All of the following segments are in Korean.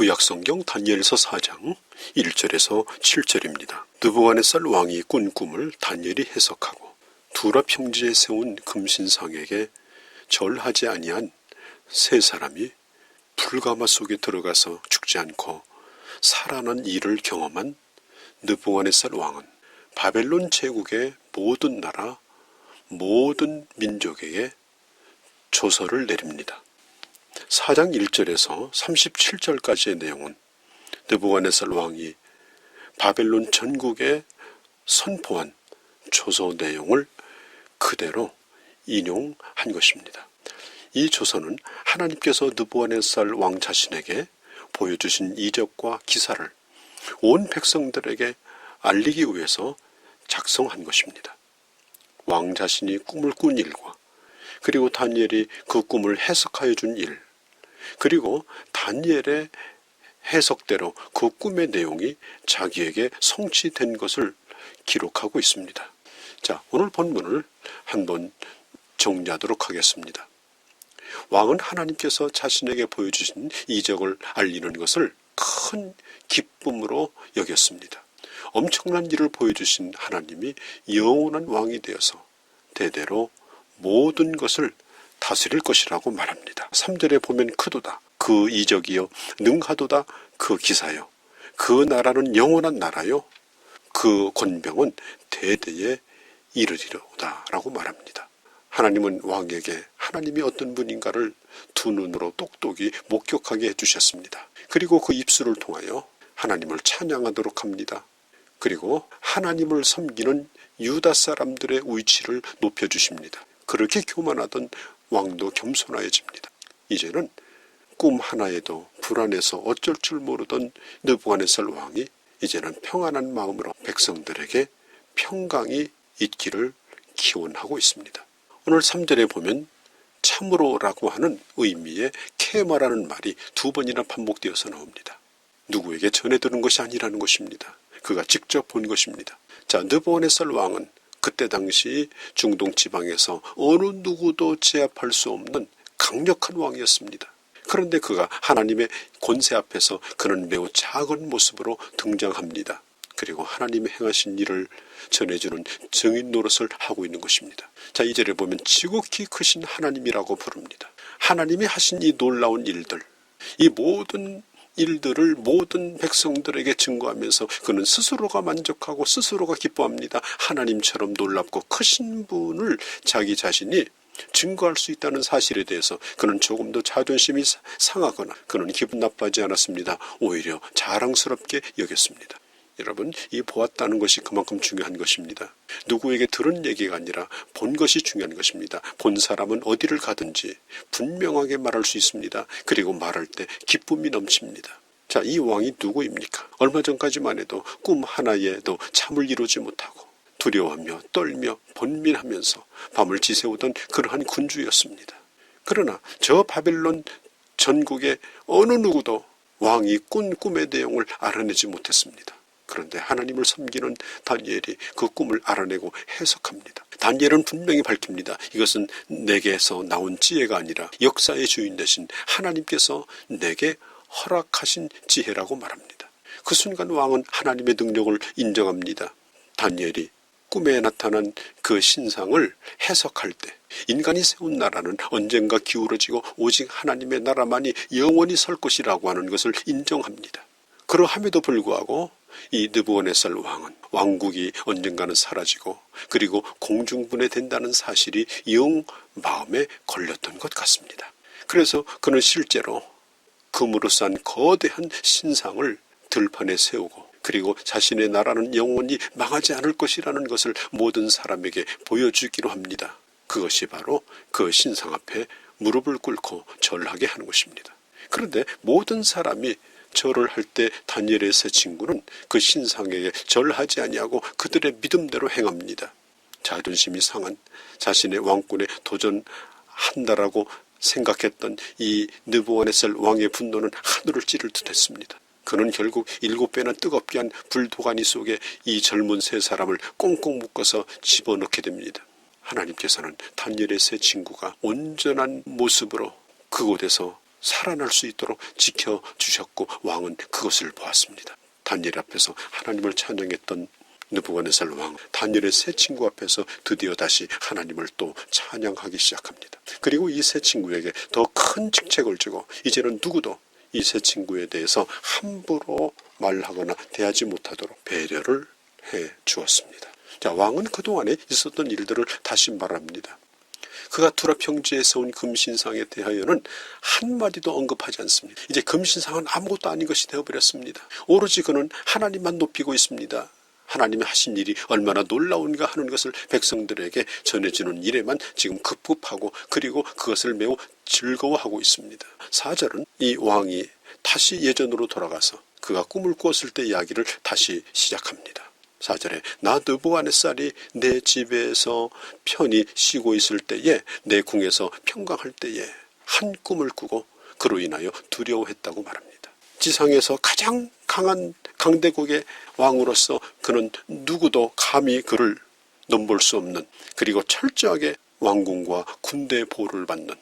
구약성경 다니엘서 4장 1절에서 7절입니다. 느부갓네살 왕이 꾼 꿈을 다니엘이 해석하고 두라 평지에 세운 금신상에게 절하지 아니한 세 사람이 불가마 속에 들어가서 죽지 않고 살아난 일을 경험한 느부갓네살 왕은 바벨론 제국의 모든 나라, 모든 민족에게 조서를 내립니다. 4장 1절에서 37절까지의 내용은 느부갓네살 왕이 바벨론 전국에 선포한 조서 내용을 그대로 인용한 것입니다. 이 조서는 하나님께서 느부갓네살 왕 자신에게 보여주신 이적과 기사를 온 백성들에게 알리기 위해서 작성한 것입니다. 왕 자신이 꿈을 꾼 일과 그리고 다니엘이 그 꿈을 해석하여 준 일, 그리고 다니엘의 해석대로 그 꿈의 내용이 자기에게 성취된 것을 기록하고 있습니다. 자, 오늘 본문을 한번 정리하도록 하겠습니다. 왕은 하나님께서 자신에게 보여주신 이적을 알리는 것을 큰 기쁨으로 여겼습니다. 엄청난 일을 보여주신 하나님이 영원한 왕이 되어서 대대로 모든 것을 다스릴 것이라고 말합니다. 3절에 보면 크도다 그 이적이요 능하도다 그 기사요 그 나라는 영원한 나라요 그 권병은 대대에 이르리로다 라고 말합니다. 하나님은 왕에게 하나님이 어떤 분인가를 두 눈으로 똑똑히 목격하게 해주셨습니다. 그리고 그 입술을 통하여 하나님을 찬양하도록 합니다. 그리고 하나님을 섬기는 유다 사람들의 위치를 높여주십니다. 그렇게 교만하던 왕도 겸손해집니다. 이제는 꿈 하나에도 불안해서 어쩔 줄 모르던 느부갓네살 왕이 이제는 평안한 마음으로 백성들에게 평강이 있기를 기원하고 있습니다. 오늘 3절에 보면 참으로라고 하는 의미의 케마라는 말이 두 번이나 반복되어서 나옵니다. 누구에게 전해 들은 것이 아니라는 것입니다. 그가 직접 본 것입니다. 자, 느부갓네살 왕은 그때 당시 중동 지방에서 어느 누구도 제압할 수 없는 강력한 왕이었습니다. 그런데 그가 하나님의 권세 앞에서 그는 매우 작은 모습으로 등장합니다. 그리고 하나님의 행하신 일을 전해주는 증인 노릇을 하고 있는 것입니다. 자, 이 절에 보면 지극히 크신 하나님이라고 부릅니다. 하나님이 하신 이 놀라운 일들, 이 모든 일들을 모든 백성들에게 증거하면서 그는 스스로가 만족하고 스스로가 기뻐합니다. 하나님처럼 놀랍고 크신 분을 자기 자신이 증거할 수 있다는 사실에 대해서 그는 조금도 자존심이 상하거나 그는 기분 나빠하지 않았습니다. 오히려 자랑스럽게 여겼습니다. 여러분, 이 보았다는 것이 그만큼 중요한 것입니다. 누구에게 들은 얘기가 아니라 본 것이 중요한 것입니다. 본 사람은 어디를 가든지 분명하게 말할 수 있습니다. 그리고 말할 때 기쁨이 넘칩니다. 자, 이 왕이 누구입니까? 얼마 전까지만 해도 꿈 하나에도 잠을 이루지 못하고 두려워하며 떨며 번민하면서 밤을 지새우던 그러한 군주였습니다. 그러나 저 바벨론 전국의 어느 누구도 왕이 꾼 꿈의 내용을 알아내지 못했습니다. 그런데 하나님을 섬기는 다니엘이 그 꿈을 알아내고 해석합니다. 다니엘은 분명히 밝힙니다. 이것은 내게서 나온 지혜가 아니라 역사의 주인 되신 하나님께서 내게 허락하신 지혜라고 말합니다. 그 순간 왕은 하나님의 능력을 인정합니다. 다니엘이 꿈에 나타난 그 신상을 해석할 때 인간이 세운 나라는 언젠가 기울어지고 오직 하나님의 나라만이 영원히 설 것이라고 하는 것을 인정합니다. 그러함에도 불구하고 이 느부갓네살 왕은 왕국이 언젠가는 사라지고 그리고 공중분해된다는 사실이 영 마음에 걸렸던 것 같습니다. 그래서 그는 실제로 금으로 싼 거대한 신상을 들판에 세우고 그리고 자신의 나라는 영원히 망하지 않을 것이라는 것을 모든 사람에게 보여주기로 합니다. 그것이 바로 그 신상 앞에 무릎을 꿇고 절하게 하는 것입니다. 그런데 모든 사람이 절을 할 때 다니엘의 세 친구는 그 신상에게 절하지 아니하고 그들의 믿음대로 행합니다. 자존심이 상한 자신의 왕권에 도전한다라고 생각했던 이 느부갓네살 왕의 분노는 하늘을 찌를 듯 했습니다. 그는 결국 7배나 뜨겁게 한 불도가니 속에 이 젊은 세 사람을 꽁꽁 묶어서 집어넣게 됩니다. 하나님께서는 다니엘의 세 친구가 온전한 모습으로 그곳에서 살아날 수 있도록 지켜주셨고 왕은 그것을 보았습니다. 다니엘 앞에서 하나님을 찬양했던 느부갓네살 왕, 다니엘의 세 친구 앞에서 드디어 다시 하나님을 또 찬양하기 시작합니다. 그리고 이 세 친구에게 더 큰 직책을 주고 이제는 누구도 이 세 친구에 대해서 함부로 말하거나 대하지 못하도록 배려를 해 주었습니다. 자, 왕은 그동안에 있었던 일들을 다시 말합니다. 그가 두라 평지에 세운 금신상에 대하여는 한마디도 언급하지 않습니다. 이제 금신상은 아무것도 아닌 것이 되어버렸습니다. 오로지 그는 하나님만 높이고 있습니다. 하나님이 하신 일이 얼마나 놀라운가 하는 것을 백성들에게 전해주는 일에만 지금 급급하고 그리고 그것을 매우 즐거워하고 있습니다. 4절은 이 왕이 다시 예전으로 돌아가서 그가 꿈을 꾸었을 때 이야기를 다시 시작합니다. 4절에 나 느부갓네살이 내 집에서 편히 쉬고 있을 때에 내 궁에서 평강할 때에 한 꿈을 꾸고 그로 인하여 두려워했다고 말합니다. 지상에서 가장 강한 강대국의 왕으로서 그는 누구도 감히 그를 넘볼 수 없는, 그리고 철저하게 왕궁과 군대의 보호를 받는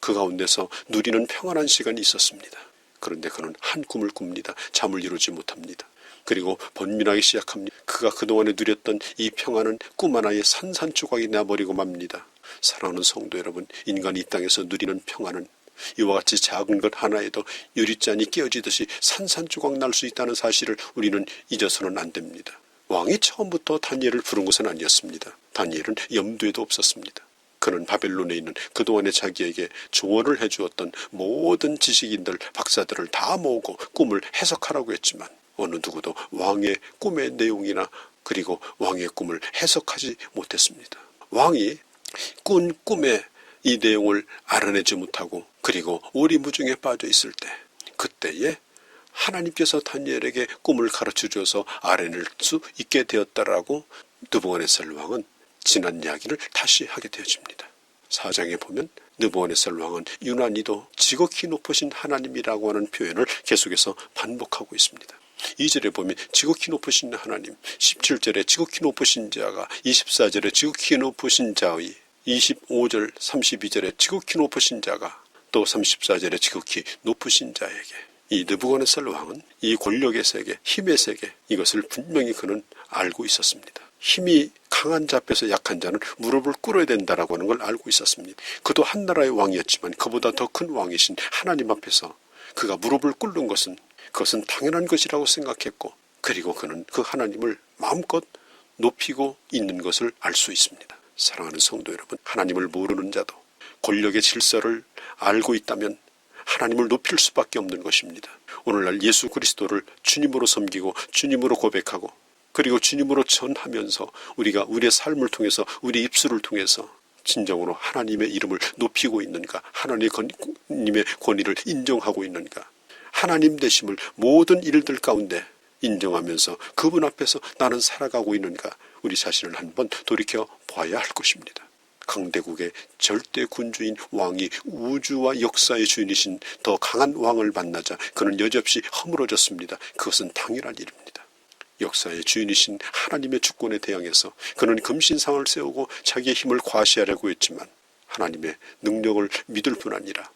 그 가운데서 누리는 평안한 시간이 있었습니다. 그런데 그는 한 꿈을 꿉니다. 잠을 이루지 못합니다. 그리고 번민하기 시작합니다. 그가 그동안에 누렸던 이 평안은 꿈 하나의 산산조각이 나버리고 맙니다. 사랑하는 성도 여러분, 인간이 이 땅에서 누리는 평안은 이와 같이 작은 것 하나에도 유리잔이 깨어지듯이 산산조각 날 수 있다는 사실을 우리는 잊어서는 안 됩니다. 왕이 처음부터 다니엘을 부른 것은 아니었습니다. 다니엘은 염두에도 없었습니다. 그는 바벨론에 있는 그동안에 자기에게 조언을 해주었던 모든 지식인들, 박사들을 다 모으고 꿈을 해석하라고 했지만 어느 누구도 왕의 꿈의 내용이나 그리고 왕의 꿈을 해석하지 못했습니다. 왕이 꾼 꿈의 이 내용을 알아내지 못하고 그리고 오리무중에 빠져 있을 때, 그때에 하나님께서 다니엘에게 꿈을 가르쳐 주어서 알아낼 수 있게 되었다라고 느부갓네살 왕은 지난 이야기를 다시 하게 되어집니다. 4장에 보면 느부갓네살 왕은 유난히도 지극히 높으신 하나님이라고 하는 표현을 계속해서 반복하고 있습니다. 2절에 보면 지극히 높으신 하나님, 17절에 지극히 높으신 자가, 24절에 지극히 높으신 자의, 25절 32절에 지극히 높으신 자가, 또 34절에 지극히 높으신 자에게, 이 느부갓네살 왕은 이 권력의 세계, 힘의 세계, 이것을 분명히 그는 알고 있었습니다. 힘이 강한 자 앞에서 약한 자는 무릎을 꿇어야 된다라고 하는 걸 알고 있었습니다. 그도 한 나라의 왕이었지만 그보다 더 큰 왕이신 하나님 앞에서 그가 무릎을 꿇는 것은 그것은 당연한 것이라고 생각했고, 그리고 그는 그 하나님을 마음껏 높이고 있는 것을 알 수 있습니다. 사랑하는 성도 여러분, 하나님을 모르는 자도 권력의 질서를 알고 있다면 하나님을 높일 수밖에 없는 것입니다. 오늘날 예수 그리스도를 주님으로 섬기고 주님으로 고백하고 그리고 주님으로 전하면서 우리가 우리의 삶을 통해서 우리 입술을 통해서 진정으로 하나님의 이름을 높이고 있는가, 하나님의 권위를 인정하고 있는가, 하나님 되심을 모든 일들 가운데 인정하면서 그분 앞에서 나는 살아가고 있는가, 우리 자신을 한번 돌이켜 봐야 할 것입니다. 강대국의 절대 군주인 왕이 우주와 역사의 주인이신 더 강한 왕을 만나자 그는 여지없이 허물어졌습니다. 그것은 당연한 일입니다. 역사의 주인이신 하나님의 주권에 대항해서 그는 금신상을 세우고 자기의 힘을 과시하려고 했지만 하나님의 능력을 믿을 뿐 아니라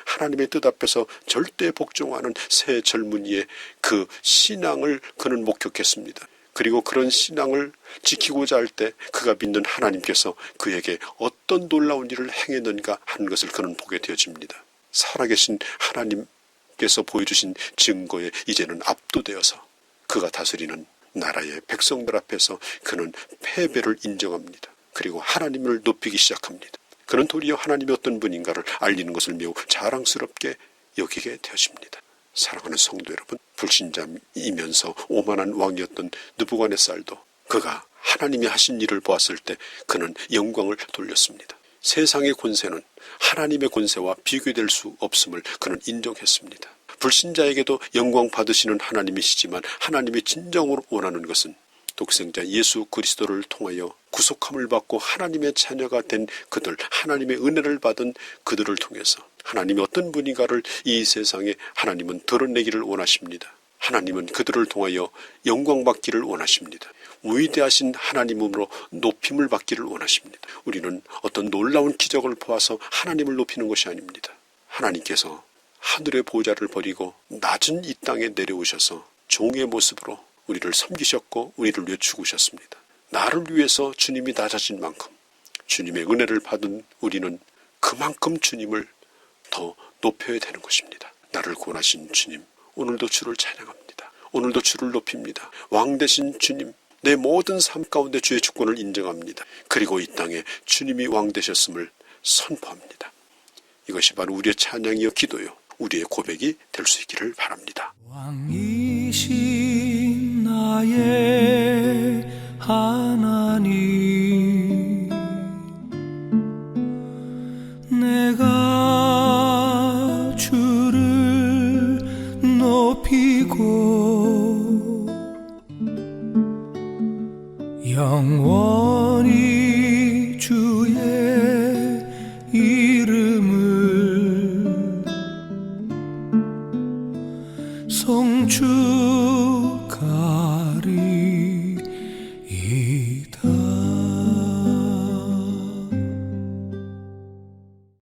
하나님의 뜻 앞에서 절대 복종하는 새 젊은이의 그 신앙을 그는 목격했습니다. 그리고 그런 신앙을 지키고자 할 때 그가 믿는 하나님께서 그에게 어떤 놀라운 일을 행했는가 하는 것을 그는 보게 되어집니다. 살아계신 하나님께서 보여주신 증거에 이제는 압도되어서 그가 다스리는 나라의 백성들 앞에서 그는 패배를 인정합니다. 그리고 하나님을 높이기 시작합니다. 그는 도리어 하나님이 어떤 분인가를 알리는 것을 매우 자랑스럽게 여기게 되어집니다. 사랑하는 성도 여러분, 불신자이면서 오만한 왕이었던 느부갓네살도 그가 하나님이 하신 일을 보았을 때 그는 영광을 돌렸습니다. 세상의 권세는 하나님의 권세와 비교될 수 없음을 그는 인정했습니다. 불신자에게도 영광 받으시는 하나님이시지만 하나님이 진정으로 원하는 것은 독생자 예수 그리스도를 통하여 구속함을 받고 하나님의 자녀가 된 그들, 하나님의 은혜를 받은 그들을 통해서 하나님이 어떤 분인가를 이 세상에 하나님은 드러내기를 원하십니다. 하나님은 그들을 통하여 영광 받기를 원하십니다. 위대하신 하나님으로 높임을 받기를 원하십니다. 우리는 어떤 놀라운 기적을 보아서 하나님을 높이는 것이 아닙니다. 하나님께서 하늘의 보좌를 버리고 낮은 이 땅에 내려오셔서 종의 모습으로 우리를 섬기셨고 우리를 늦추셨습니다. 나를 위해서 주님이 낮아진 만큼 주님의 은혜를 받은 우리는 그만큼 주님을 더 높여야 되는 것입니다. 나를 구원하신 주님, 오늘도 주를 찬양합니다. 오늘도 주를 높입니다. 왕 되신 주님, 내 모든 삶 가운데 주의 주권을 인정합니다. 그리고 이 땅에 주님이 왕 되셨음을 선포합니다. 이것이 바로 우리의 찬양이요 기도요 우리의 고백이 될 수 있기를 바랍니다. 왕이신 나의 하나님, 내가 주를 높이고 영원히 주의 이름을 송축하리이다.